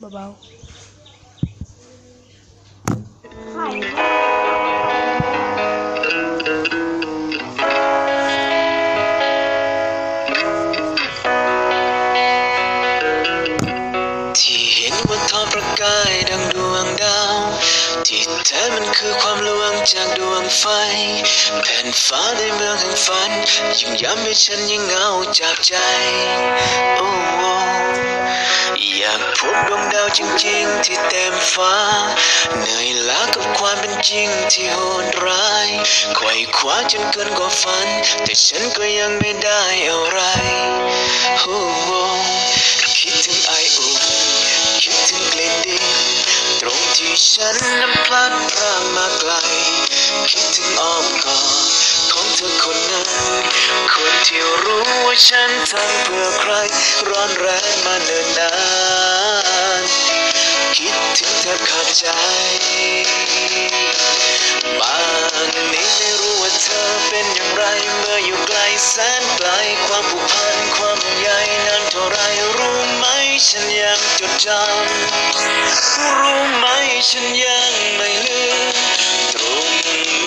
เบาๆไข่ ที่เห็นบนท้องประกายดังดวงดาวที่แท้มันคือความลวงจากดวงไฟแผ่นฟ้าในเมืองแห่งฝันยิ่งย้ำให้ฉันยิ่งเหงาจากใจโอ้อยากพบดวงดาวจริงๆที่เต็มฟ้าเหนื่อยล้ากับความเป็นจริงที่โหดร้ายไขว่คว้าจนเกินกว่าฝันแต่ฉันก็ยังไม่ได้อะไรโอ้คิดถึงไออุ่นคิดถึงกลิ่นดินตรงที่ฉันนั้นพลัดพรากมาไกลคิดถึงอ้อมกอดของเธอคนนั้นคนที่รู้ว่าฉันทำเพื่อใครร้อนแรงมาเนิ่นนานคิดถึงเธอขาดใจบางนี้ไม่รู้ว่าเธอเป็นอย่างไรเมื่ออยู่ไกลแสนไกลความผูกพันความห่วงใยนั้นเท่าไรรู้ไหมฉันยังจดจำรู้ไหมฉันยังไม่ลืมตรง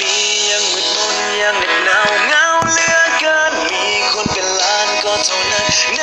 นี้ยังมืดมนยังเหน็บหนาวเหงาเหลือเกินมีคนเป็นล้านก็เท่านั้นใน